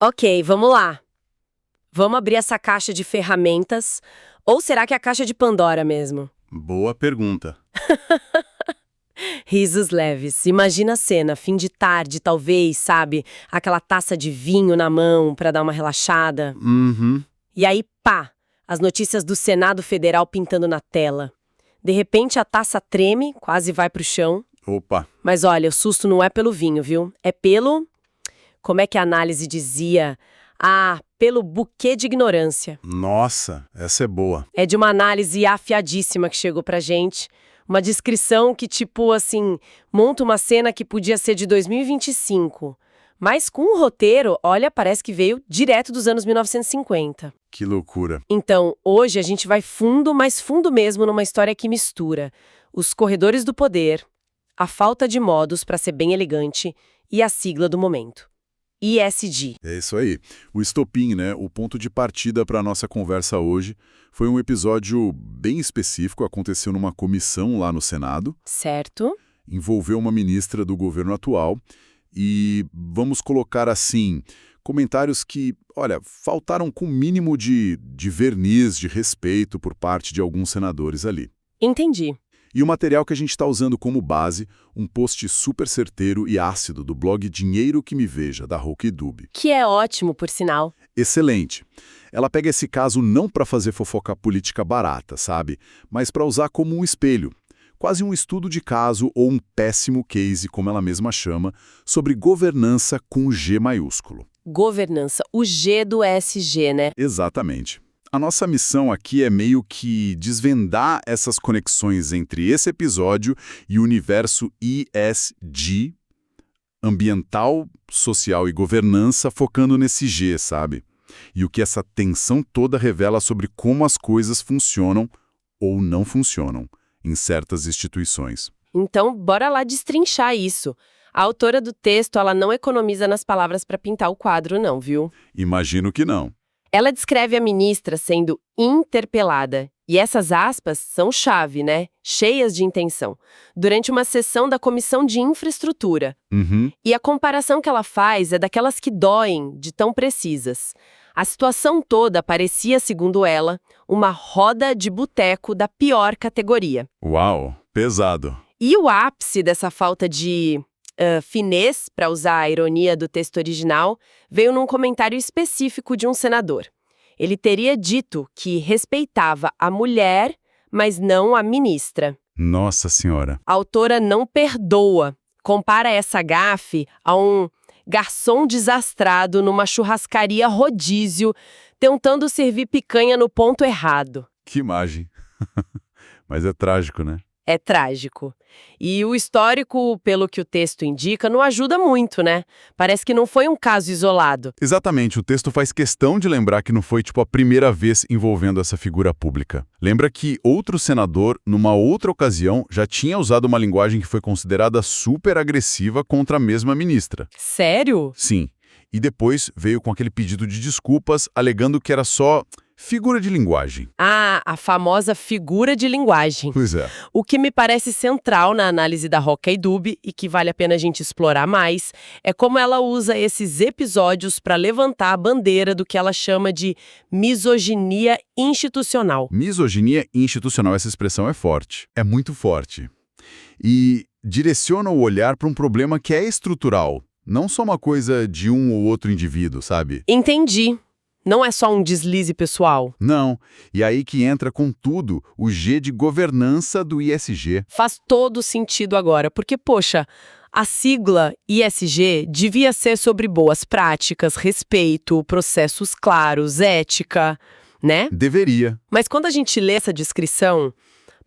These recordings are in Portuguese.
Ok, vamos lá. Vamos abrir essa caixa de ferramentas. Ou será que é a caixa de Pandora mesmo? Boa pergunta. Risos leves. Imagina a cena, fim de tarde, talvez, sabe? Aquela taça de vinho na mão pra dar uma relaxada. Uhum. E aí, pá! As notícias do Senado Federal pintando na tela. De repente, a taça treme, quase vai pro chão. Opa, Mas olha, o susto não é pelo vinho, viu? É pelo... Como é que a análise dizia? Ah, pelo buquê de ignorância. nossa, essa é boa. É de uma análise afiadíssima que chegou pra gente. Uma descrição que, tipo, assim, monta uma cena que podia ser de 2025. Mas com o roteiro, olha, parece que veio direto dos anos 1950. Que loucura. Então, hoje a gente vai fundo, mas fundo mesmo, numa história que mistura os corredores do poder, a falta de modos, pra ser bem elegante, e a sigla do momento. ISG. É isso aí. O estopim, né? O ponto de partida para a nossa conversa hoje foi um episódio bem específico, aconteceu numa comissão lá no Senado, Certo? envolveu uma ministra do governo atual e, vamos colocar assim, comentários que, olha, faltaram com o mínimo de verniz, de respeito por parte de alguns senadores ali. Entendi. E o material que a gente está usando como base, um post super certeiro e ácido do blog Dinheiro que Me Veja, da Roquedub. Que é ótimo, por sinal. Excelente. Ela pega esse caso não para fazer fofoca política barata, sabe? Mas para usar como um espelho. Quase um estudo de caso ou um péssimo case, como ela mesma chama, sobre governança com G maiúsculo. Governança, o G do ESG, né? Exatamente. A nossa missão aqui é meio que desvendar essas conexões entre esse episódio e o universo ESG, ambiental, social e governança, focando nesse G, sabe? E o que essa tensão toda revela sobre como as coisas funcionam ou não funcionam em certas instituições. Então, bora lá destrinchar isso. A autora do texto, ela não economiza nas palavras para pintar o quadro, não, viu? Imagino que não. Ela descreve a ministra sendo interpelada. E essas aspas são chave, né? Cheias de intenção. Durante uma sessão da Comissão de Infraestrutura. Uhum. E a comparação que ela faz é daquelas que doem, de tão precisas. A situação toda parecia, segundo ela, uma roda de boteco da pior categoria. Uau, pesado. E o ápice dessa falta de finez, para usar a ironia do texto original, veio num comentário específico de um senador. Ele teria dito que respeitava a mulher, mas não a ministra. Nossa Senhora. A autora não perdoa. Compara essa gafe a um garçom desastrado numa churrascaria rodízio, tentando servir picanha no ponto errado. Que imagem. Mas é trágico, né? É trágico. E o histórico, pelo que o texto indica, não ajuda muito, né? Parece que não foi um caso isolado. Exatamente, o texto faz questão de lembrar que não foi tipo a primeira vez envolvendo essa figura pública. Lembra que outro senador, numa outra ocasião, já tinha usado uma linguagem que foi considerada super agressiva contra a mesma ministra. Sério? Sim, e depois veio com aquele pedido de desculpas, alegando que era só figura de linguagem. Ah, a famosa figura de linguagem. Pois é. O que me parece central na análise da Roquedub e que vale a pena a gente explorar mais é como ela usa esses episódios para levantar a bandeira do que ela chama de misoginia institucional. Misoginia institucional, essa expressão é forte. É muito forte. E direciona o olhar para um problema que é estrutural, não só uma coisa de um ou outro indivíduo, sabe? Entendi. Não é só um deslize pessoal. Não. E aí que entra com tudo o G de governança do ISG. Faz todo sentido agora, porque, poxa, a sigla ISG devia ser sobre boas práticas, respeito, processos claros, ética, né? Deveria. Mas quando a gente lê essa descrição,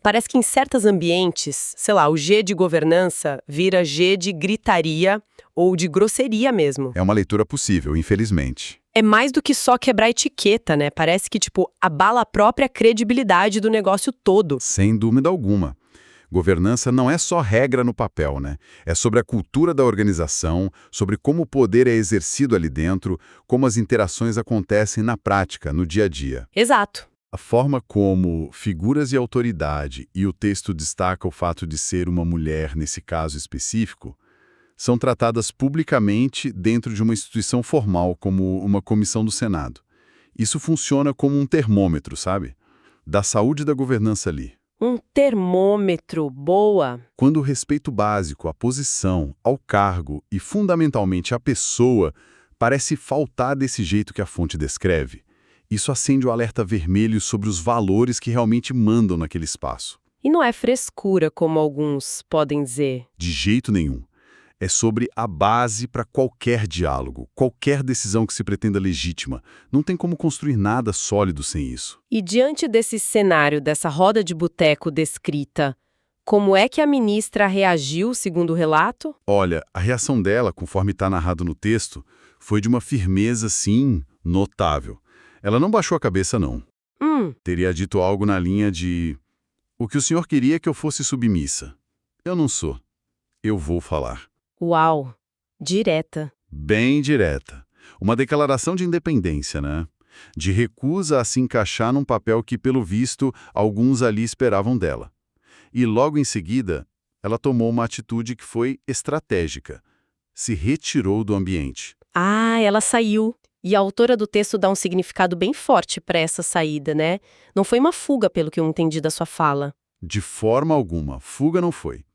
parece que em certos ambientes, sei lá, o G de governança vira G de gritaria ou de grosseria mesmo. É uma leitura possível, infelizmente. É mais do que só quebrar etiqueta, né? Parece que, tipo, abala a própria credibilidade do negócio todo. Sem dúvida alguma. Governança não é só regra no papel, né? É sobre a cultura da organização, sobre como o poder é exercido ali dentro, como as interações acontecem na prática, no dia a dia. Exato. A forma como figuras de autoridade, e o texto destaca o fato de ser uma mulher nesse caso específico, são tratadas publicamente dentro de uma instituição formal, como uma comissão do Senado. Isso funciona como um termômetro, sabe? Da saúde da governança ali. Um termômetro, boa. Quando o respeito básico à posição, ao cargo e, fundamentalmente, à pessoa parece faltar desse jeito que a fonte descreve, isso acende o alerta vermelho sobre os valores que realmente mandam naquele espaço. E não é frescura, como alguns podem dizer. De jeito nenhum. É sobre a base para qualquer diálogo, qualquer decisão que se pretenda legítima. Não tem como construir nada sólido sem isso. E diante desse cenário, dessa roda de boteco descrita, como é que a ministra reagiu, segundo o relato? Olha, a reação dela, conforme está narrado no texto, foi de uma firmeza, sim, notável. Ela não baixou a cabeça, não. Teria dito algo na linha de: o que o senhor queria é que eu fosse submissa. Eu não sou. Eu vou falar. Uau, direta. Bem direta. Uma declaração de independência, né? De recusa a se encaixar num papel que, pelo visto, alguns ali esperavam dela. E logo em seguida, ela tomou uma atitude que foi estratégica. Se retirou do ambiente. Ah, ela saiu. E a autora do texto dá um significado bem forte para essa saída, né? Não foi uma fuga, pelo que eu entendi da sua fala. De forma alguma, fuga não foi.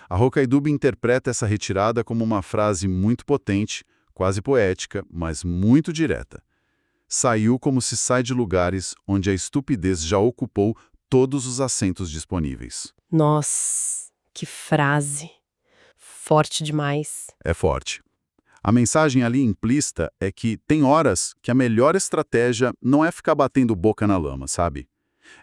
A Hokkaido interpreta essa retirada como uma frase muito potente, quase poética, mas muito direta. Saiu como se sai de lugares onde a estupidez já ocupou todos os assentos disponíveis. Nossa, que frase. Forte demais. É forte. A mensagem ali implícita é que tem horas que a melhor estratégia não é ficar batendo boca na lama, sabe?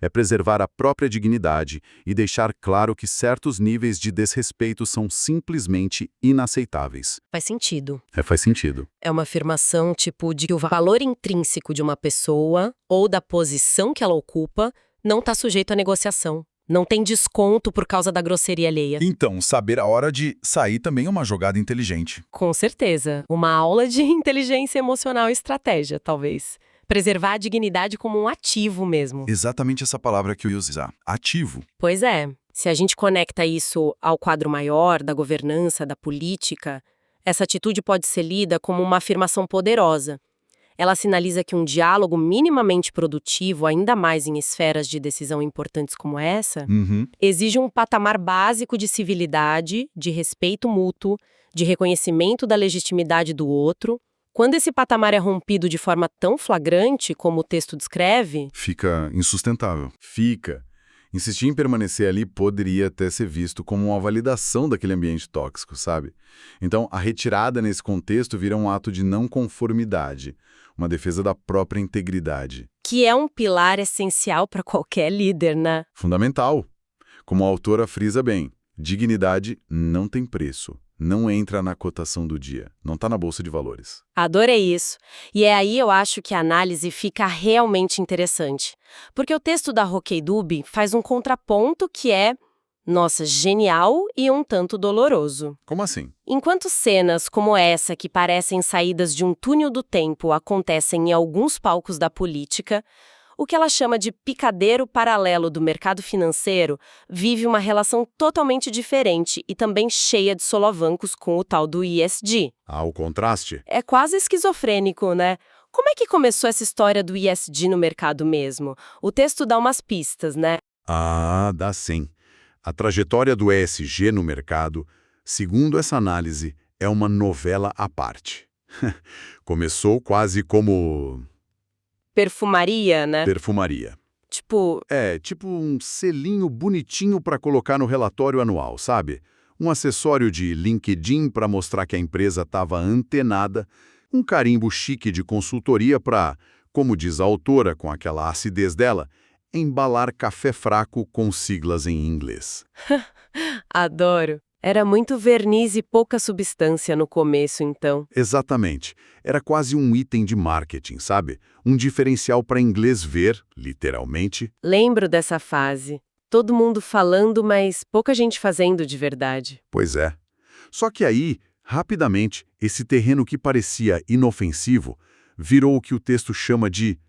É preservar a própria dignidade e deixar claro que certos níveis de desrespeito são simplesmente inaceitáveis. Faz sentido. Faz sentido. É uma afirmação tipo de que o valor intrínseco de uma pessoa ou da posição que ela ocupa não está sujeito à negociação. Não tem desconto por causa da grosseria alheia. Então, saber a hora de sair também é uma jogada inteligente. Com certeza. Uma aula de inteligência emocional e estratégia, talvez. Preservar a dignidade como um ativo mesmo. Exatamente essa palavra que eu ia usar. Ativo. Pois é. Se a gente conecta isso ao quadro maior da governança, da política, essa atitude pode ser lida como uma afirmação poderosa. Ela sinaliza que um diálogo minimamente produtivo, ainda mais em esferas de decisão importantes como essa, exige um patamar básico de civilidade, de respeito mútuo, de reconhecimento da legitimidade do outro. Quando esse patamar é rompido de forma tão flagrante como o texto descreve... Fica insustentável. Fica. Insistir em permanecer ali poderia até ser visto como uma validação daquele ambiente tóxico, sabe? Então, a retirada nesse contexto vira um ato de não conformidade, uma defesa da própria integridade. Que é um pilar essencial para qualquer líder, né? Fundamental. Como a autora frisa bem, dignidade não tem preço. Não entra na cotação do dia, não está na bolsa de valores. Adorei isso. E é aí eu acho que a análise fica realmente interessante. Porque o texto da Hokkaido faz um contraponto que é, nossa, genial e um tanto doloroso. Como assim? Enquanto cenas como essa, que parecem saídas de um túnel do tempo, acontecem em alguns palcos da política, o que ela chama de picadeiro paralelo do mercado financeiro vive uma relação totalmente diferente e também cheia de solavancos com o tal do ESG. Ah, o contraste? É quase esquizofrênico, né? Como é que começou essa história do ESG no mercado mesmo? O texto dá umas pistas, né? Ah, dá sim. A trajetória do ESG no mercado, segundo essa análise, é uma novela à parte. Começou quase como... Perfumaria, né? Perfumaria. Tipo... Tipo um selinho bonitinho para colocar no relatório anual, sabe? Um acessório de LinkedIn para mostrar que a empresa estava antenada, um carimbo chique de consultoria para, como diz a autora com aquela acidez dela, embalar café fraco com siglas em inglês. Adoro. Era muito verniz e pouca substância no começo, então. Exatamente. Era quase um item de marketing, sabe? Um diferencial para inglês ver, literalmente. Lembro dessa fase. Todo mundo falando, mas pouca gente fazendo de verdade. Pois é. Só que aí, rapidamente, esse terreno que parecia inofensivo virou o que o texto chama de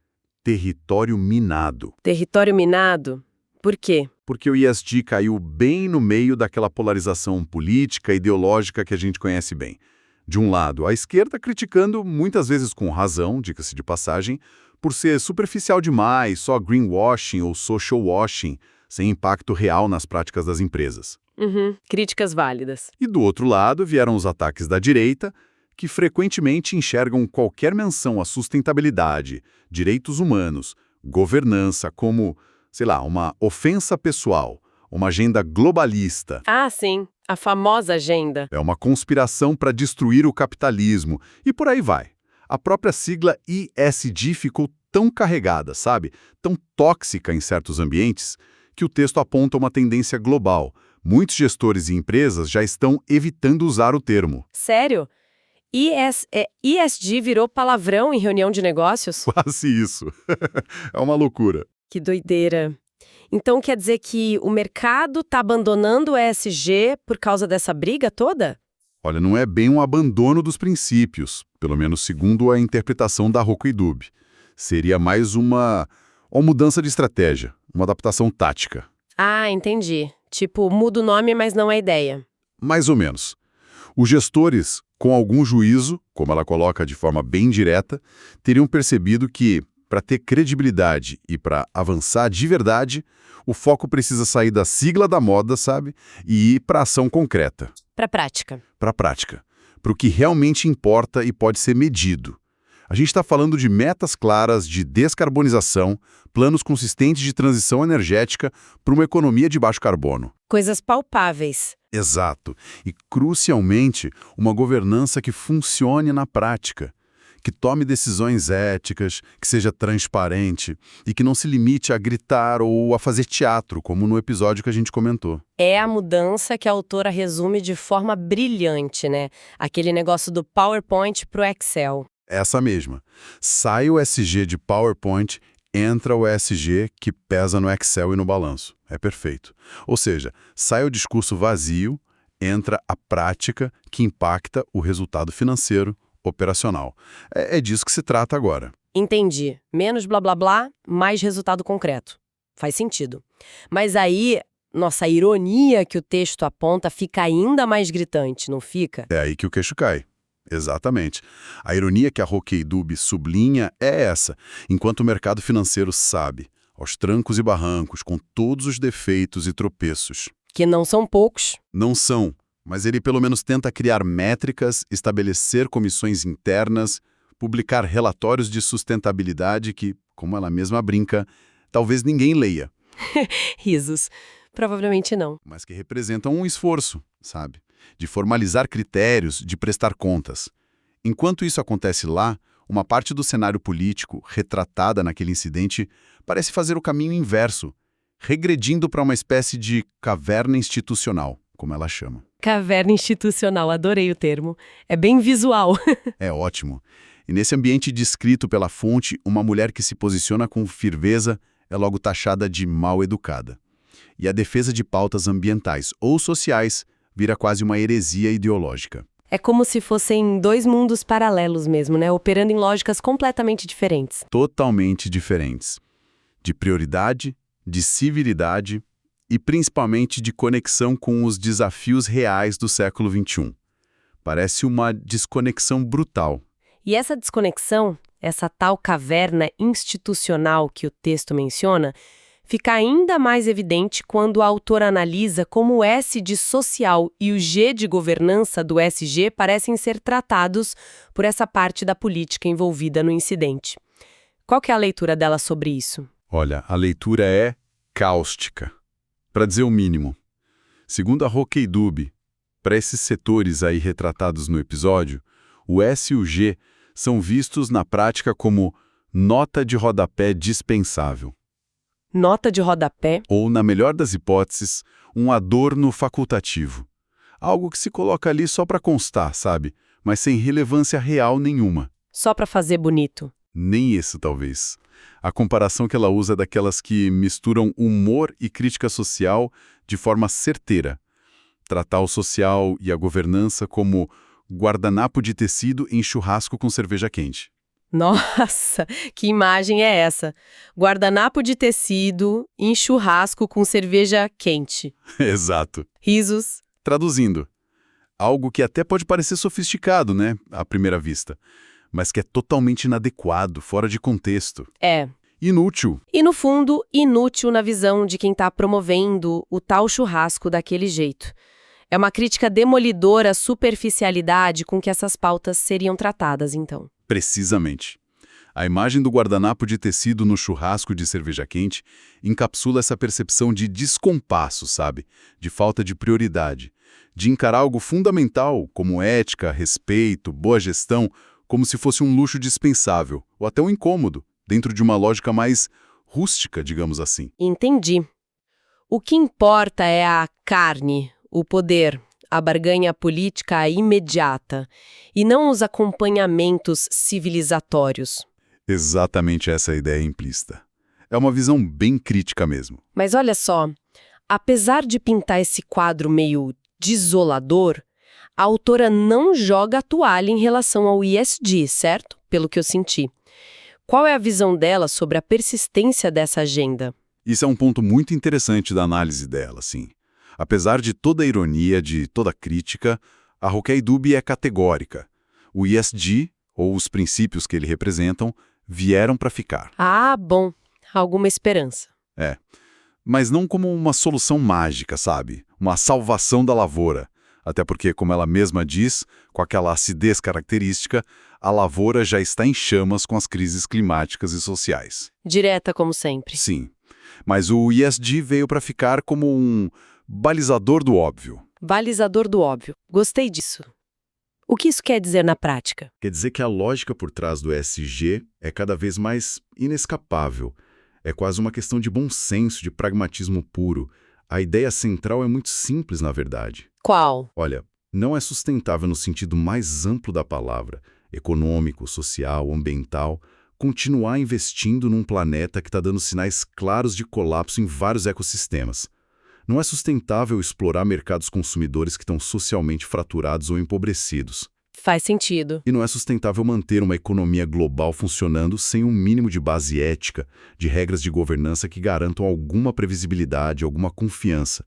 território minado. Território minado? Por quê? Porque o ESG caiu bem no meio daquela polarização política e ideológica que a gente conhece bem. De um lado, a esquerda criticando, muitas vezes com razão, diga-se de passagem, por ser superficial demais, só greenwashing ou social washing, sem impacto real nas práticas das empresas. Críticas válidas. E do outro lado vieram os ataques da direita, que frequentemente enxergam qualquer menção à sustentabilidade, direitos humanos, governança como, sei lá, uma ofensa pessoal, uma agenda globalista. Ah, sim, a famosa agenda. É uma conspiração para destruir o capitalismo, e por aí vai. A própria sigla ESG ficou tão carregada, sabe? Tão tóxica em certos ambientes, que o texto aponta uma tendência global. Muitos gestores e empresas já estão evitando usar o termo. Sério? ESG virou palavrão em reunião de negócios? Quase isso. É uma loucura. Que doideira. Então quer dizer que o mercado está abandonando o ESG por causa dessa briga toda? Olha, não é bem um abandono dos princípios, pelo menos segundo a interpretação da Hokuidub. Seria mais uma mudança de estratégia, uma adaptação tática. Ah, entendi. Tipo, muda o nome, mas não a ideia. Mais ou menos. Os gestores, com algum juízo, como ela coloca de forma bem direta, teriam percebido que, para ter credibilidade e para avançar de verdade, o foco precisa sair da sigla da moda, sabe? E ir para a ação concreta. Para prática. Para a prática. Para o que realmente importa e pode ser medido. A gente está falando de metas claras de descarbonização, planos consistentes de transição energética para uma economia de baixo carbono. Coisas palpáveis. Exato. E, crucialmente, uma governança que funcione na prática, que tome decisões éticas, que seja transparente e que não se limite a gritar ou a fazer teatro, como no episódio que a gente comentou. É a mudança que a autora resume de forma brilhante, né? Aquele negócio do PowerPoint pro Excel. Essa mesma. Sai o SG de PowerPoint, entra o ESG que pesa no Excel e no balanço. É perfeito. Ou seja, sai o discurso vazio, entra a prática que impacta o resultado financeiro, operacional. É disso que se trata agora. Entendi. Menos blá blá blá, mais resultado concreto. Faz sentido. Mas aí, nossa, a ironia que o texto aponta fica ainda mais gritante, não fica? É aí que o queixo cai. Exatamente. A ironia que a Hokuidub sublinha é essa. Enquanto o mercado financeiro sabe, aos trancos e barrancos, com todos os defeitos e tropeços. Que não são poucos. Não são, mas ele pelo menos tenta criar métricas, estabelecer comissões internas, publicar relatórios de sustentabilidade que, como ela mesma brinca, talvez ninguém leia. Risos. Provavelmente não. Mas que representam um esforço, sabe? De formalizar critérios, de prestar contas. Enquanto isso acontece lá, uma parte do cenário político, retratada naquele incidente, parece fazer o caminho inverso, regredindo para uma espécie de caverna institucional, como ela chama. Caverna institucional, adorei o termo. É bem visual. É ótimo. E nesse ambiente descrito pela fonte, uma mulher que se posiciona com firmeza é logo taxada de mal educada. E a defesa de pautas ambientais ou sociais vira quase uma heresia ideológica. É como se fossem dois mundos paralelos mesmo, né? Operando em lógicas completamente diferentes. Totalmente diferentes. De prioridade, de civilidade e principalmente de conexão com os desafios reais do século XXI. Parece uma desconexão brutal. E essa desconexão, essa tal caverna institucional que o texto menciona, fica ainda mais evidente quando a autora analisa como o S de social e o G de governança do SG parecem ser tratados por essa parte da política envolvida no incidente. Qual que é a leitura dela sobre isso? Olha, a leitura é cáustica, para dizer o mínimo. Segundo a Hokuidub, para esses setores aí retratados no episódio, o S e o G são vistos na prática como nota de rodapé dispensável. Nota de rodapé. Ou, na melhor das hipóteses, um adorno facultativo. Algo que se coloca ali só para constar, sabe? Mas sem relevância real nenhuma. Só para fazer bonito. Nem isso, talvez. A comparação que ela usa é daquelas que misturam humor e crítica social de forma certeira. Tratar o social e a governança como guardanapo de tecido em churrasco com cerveja quente. Nossa, que imagem é essa? Guardanapo de tecido em churrasco com cerveja quente. Exato. Risos. Traduzindo, algo que até pode parecer sofisticado, né, à primeira vista, mas que é totalmente inadequado, fora de contexto. É. Inútil. E, no fundo, inútil na visão de quem está promovendo o tal churrasco daquele jeito. É uma crítica demolidora à superficialidade com que essas pautas seriam tratadas, então. Precisamente. A imagem do guardanapo de tecido no churrasco de cerveja quente encapsula essa percepção de descompasso, sabe? De falta de prioridade. De encarar algo fundamental, como ética, respeito, boa gestão, como se fosse um luxo dispensável, ou até um incômodo, dentro de uma lógica mais rústica, digamos assim. Entendi. O que importa é a carne, o poder, a barganha política imediata, e não os acompanhamentos civilizatórios. Exatamente essa é a ideia implícita. É uma visão bem crítica mesmo. Mas olha só, apesar de pintar esse quadro meio desolador, a autora não joga a toalha em relação ao ESG, certo? Pelo que eu senti. Qual é a visão dela sobre a persistência dessa agenda? Isso é um ponto muito interessante da análise dela, sim. Apesar de toda a ironia, de toda a crítica, a Roquei Dubie é categórica. O ESG, ou os princípios que ele representam, vieram para ficar. Ah, bom. Alguma esperança. É. Mas não como uma solução mágica, sabe? Uma salvação da lavoura. Até porque, como ela mesma diz, com aquela acidez característica, a lavoura já está em chamas com as crises climáticas e sociais. Direta como sempre. Sim. Mas o ESG veio para ficar como um balizador do óbvio. Balizador do óbvio. Gostei disso. O que isso quer dizer na prática? Quer dizer que a lógica por trás do ESG é cada vez mais inescapável. É quase uma questão de bom senso, de pragmatismo puro. A ideia central é muito simples, na verdade. Qual? Olha, não é sustentável no sentido mais amplo da palavra, econômico, social, ambiental, continuar investindo num planeta que está dando sinais claros de colapso em vários ecossistemas. Não é sustentável explorar mercados consumidores que estão socialmente fraturados ou empobrecidos. Faz sentido. E não é sustentável manter uma economia global funcionando sem um mínimo de base ética, de regras de governança que garantam alguma previsibilidade, alguma confiança.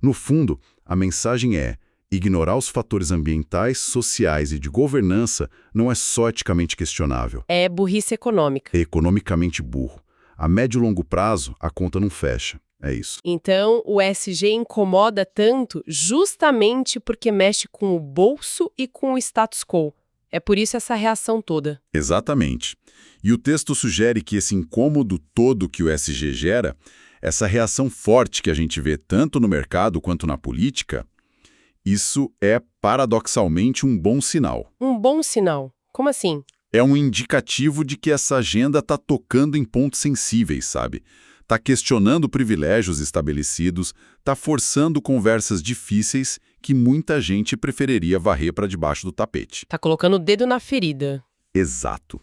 No fundo, a mensagem é: ignorar os fatores ambientais, sociais e de governança não é só eticamente questionável. É burrice econômica. É economicamente burro. A médio e longo prazo, a conta não fecha. É isso. Então, o ESG incomoda tanto justamente porque mexe com o bolso e com o status quo. É por isso essa reação toda. Exatamente. E o texto sugere que esse incômodo todo que o ESG gera, essa reação forte que a gente vê tanto no mercado quanto na política, isso é paradoxalmente um bom sinal. Um bom sinal. Como assim? É um indicativo de que essa agenda está tocando em pontos sensíveis, sabe? Está questionando privilégios estabelecidos, está forçando conversas difíceis que muita gente preferiria varrer para debaixo do tapete. Tá colocando o dedo na ferida. Exato.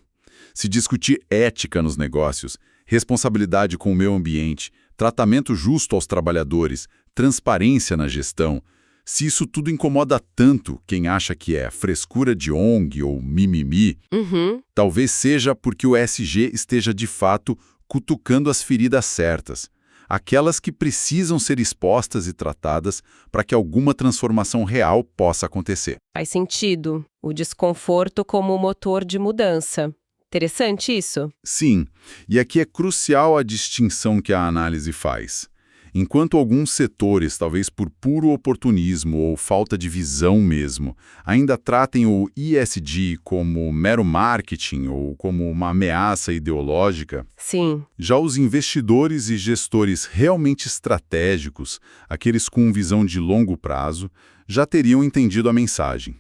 Se discutir ética nos negócios, responsabilidade com o meio ambiente, tratamento justo aos trabalhadores, transparência na gestão, se isso tudo incomoda tanto quem acha que é frescura de ONG ou mimimi, talvez seja porque o ESG esteja de fato cutucando as feridas certas, aquelas que precisam ser expostas e tratadas para que alguma transformação real possa acontecer. Faz sentido. O desconforto como motor de mudança. Interessante isso. Sim, e aqui é crucial a distinção que a análise faz. Enquanto alguns setores, talvez por puro oportunismo ou falta de visão mesmo, ainda tratem o ESG como mero marketing ou como uma ameaça ideológica, Sim. já os investidores e gestores realmente estratégicos, aqueles com visão de longo prazo, já teriam entendido a mensagem.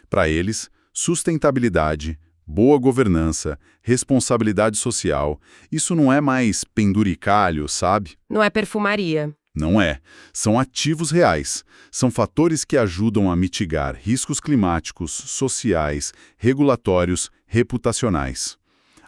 Para eles, sustentabilidade, boa governança, responsabilidade social, isso não é mais penduricalho, sabe? Não é perfumaria. Não é. São ativos reais. São fatores que ajudam a mitigar riscos climáticos, sociais, regulatórios, reputacionais.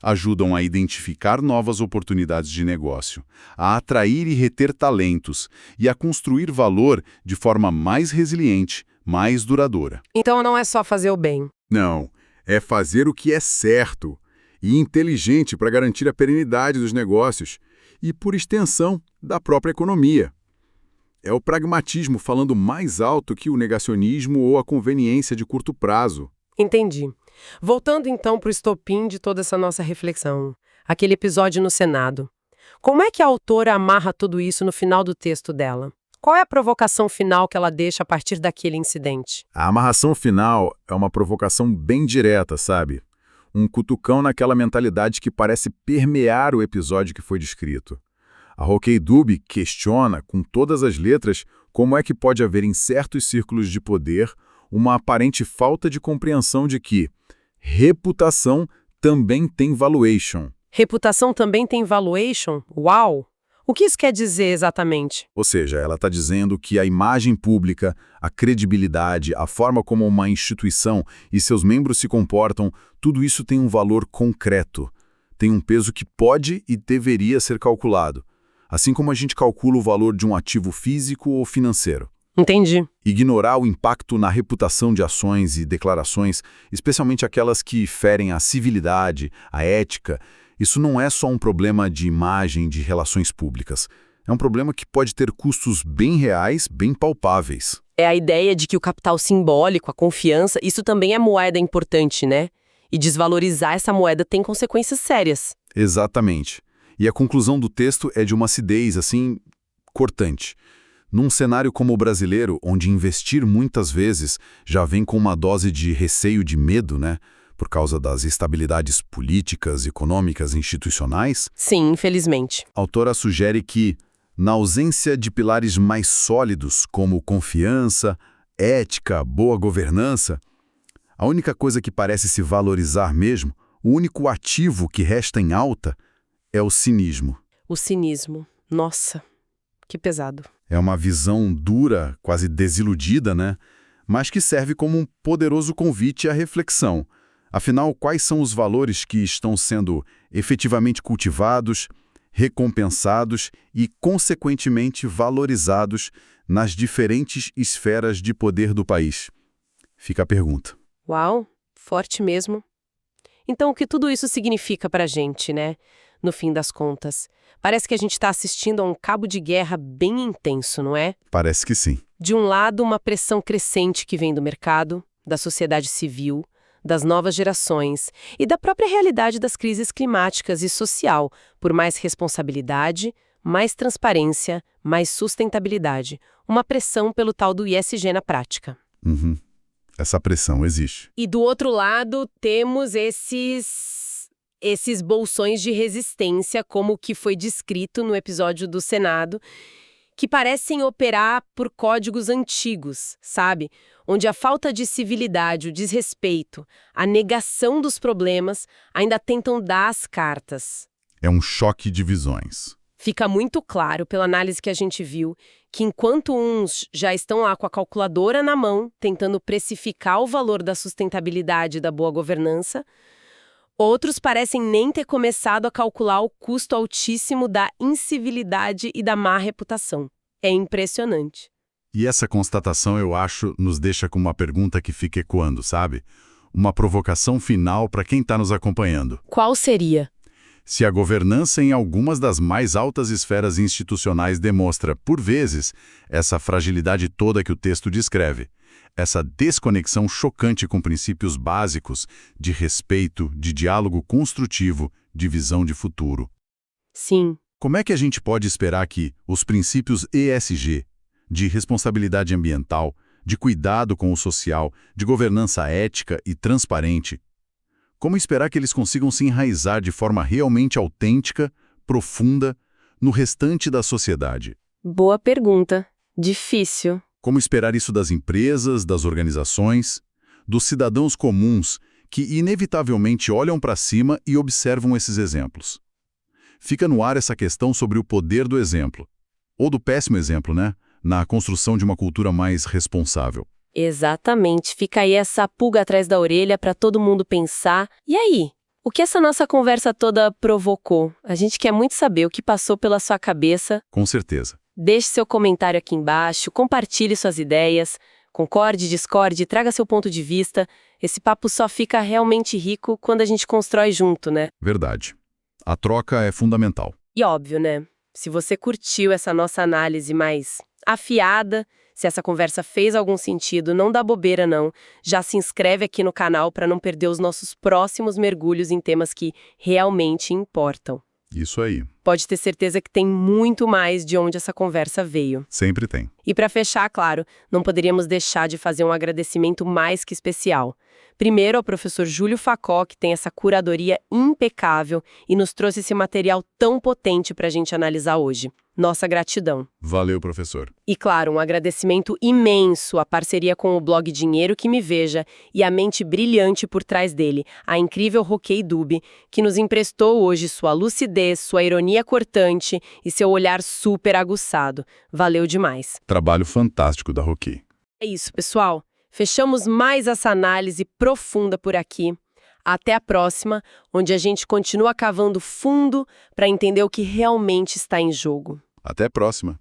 Ajudam a identificar novas oportunidades de negócio, a atrair e reter talentos e a construir valor de forma mais resiliente, mais duradoura. Então não é só fazer o bem. Não. É fazer o que é certo. e inteligente para garantir a perenidade dos negócios e, por extensão, da própria economia. É o pragmatismo falando mais alto que o negacionismo ou a conveniência de curto prazo. Entendi. Voltando então para o estopim de toda essa nossa reflexão, aquele episódio no Senado. Como é que a autora amarra tudo isso no final do texto dela? Qual é a provocação final que ela deixa a partir daquele incidente? A amarração final é uma provocação bem direta, sabe? Um cutucão naquela mentalidade que parece permear o episódio que foi descrito. A Roquei Dubé questiona, com todas as letras, como é que pode haver em certos círculos de poder uma aparente falta de compreensão de que reputação também tem valuation. Reputação também tem valuation? Uau! O que isso quer dizer exatamente? Ou seja, ela está dizendo que a imagem pública, a credibilidade, a forma como uma instituição e seus membros se comportam, tudo isso tem um valor concreto. Tem um peso que pode e deveria ser calculado. Assim como a gente calcula o valor de um ativo físico ou financeiro. Entendi. Ignorar o impacto na reputação de ações e declarações, especialmente aquelas que ferem a civilidade, a ética, isso não é só um problema de imagem, de relações públicas. É um problema que pode ter custos bem reais, bem palpáveis. É a ideia de que o capital simbólico, a confiança, isso também é moeda importante, né? E desvalorizar essa moeda tem consequências sérias. Exatamente. E a conclusão do texto é de uma acidez, assim, cortante. Num cenário como o brasileiro, onde investir muitas vezes já vem com uma dose de receio de medo, né? Por causa das instabilidades políticas, econômicas, institucionais. Sim, infelizmente. A autora sugere que, na ausência de pilares mais sólidos, como confiança, ética, boa governança, a única coisa que parece se valorizar mesmo, o único ativo que resta em alta, é o cinismo. O cinismo. Nossa, que pesado. É uma visão dura, quase desiludida, né? Mas que serve como um poderoso convite à reflexão. Afinal, quais são os valores que estão sendo efetivamente cultivados, recompensados e, consequentemente, valorizados nas diferentes esferas de poder do país? Fica a pergunta. Uau, forte mesmo. Então, o que tudo isso significa pra gente, né? No fim das contas. Parece que a gente está assistindo a um cabo de guerra bem intenso, não é? Parece que sim. De um lado, uma pressão crescente que vem do mercado, da sociedade civil, das novas gerações e da própria realidade das crises climáticas e social, por mais responsabilidade, mais transparência, mais sustentabilidade. Uma pressão pelo tal do ESG na prática. Uhum. Essa pressão existe. E do outro lado, temos esses bolsões de resistência, como o que foi descrito no episódio do Senado, que parecem operar por códigos antigos, sabe? Onde a falta de civilidade, o desrespeito, a negação dos problemas ainda tentam dar as cartas. É um choque de visões. Fica muito claro, pela análise que a gente viu, que enquanto uns já estão lá com a calculadora na mão, tentando precificar o valor da sustentabilidade e da boa governança, outros parecem nem ter começado a calcular o custo altíssimo da incivilidade e da má reputação. É impressionante. E essa constatação, eu acho, nos deixa com uma pergunta que fica ecoando, sabe? Uma provocação final para quem está nos acompanhando. Qual seria? Se a governança em algumas das mais altas esferas institucionais demonstra, por vezes, essa fragilidade toda que o texto descreve, essa desconexão chocante com princípios básicos de respeito, de diálogo construtivo, de visão de futuro. Sim. Como é que a gente pode esperar que os princípios ESG, de responsabilidade ambiental, de cuidado com o social, de governança ética e transparente, como esperar que eles consigam se enraizar de forma realmente autêntica, profunda, no restante da sociedade? Boa pergunta. Difícil. Como esperar isso das empresas, das organizações, dos cidadãos comuns que inevitavelmente olham para cima e observam esses exemplos? Fica no ar essa questão sobre o poder do exemplo, ou do péssimo exemplo, né? Na construção de uma cultura mais responsável. Exatamente. Fica aí essa pulga atrás da orelha para todo mundo pensar. E aí? O que essa nossa conversa toda provocou? A gente quer muito saber o que passou pela sua cabeça. Com certeza. Deixe seu comentário aqui embaixo, compartilhe suas ideias, concorde, discorde, traga seu ponto de vista. Esse papo só fica realmente rico quando a gente constrói junto, né? Verdade. A troca é fundamental. E óbvio, né? Se você curtiu essa nossa análise mais afiada, se essa conversa fez algum sentido, não dá bobeira não. Já se inscreve aqui no canal para não perder os nossos próximos mergulhos em temas que realmente importam. Isso aí. Pode ter certeza que tem muito mais de onde essa conversa veio. Sempre tem. E para fechar, claro, não poderíamos deixar de fazer um agradecimento mais que especial. Primeiro ao professor Júlio Facó, que tem essa curadoria impecável e nos trouxe esse material tão potente para a gente analisar hoje. Nossa gratidão. Valeu, professor. E claro, um agradecimento imenso à parceria com o blog Dinheiro que Me Veja e a mente brilhante por trás dele, a incrível Roquei Dube, que nos emprestou hoje sua lucidez, sua ironia cortante e seu olhar super aguçado. Valeu demais. Trabalho fantástico da Roquei. É isso, pessoal. Fechamos mais essa análise profunda por aqui. Até a próxima, onde a gente continua cavando fundo para entender o que realmente está em jogo. Até a próxima.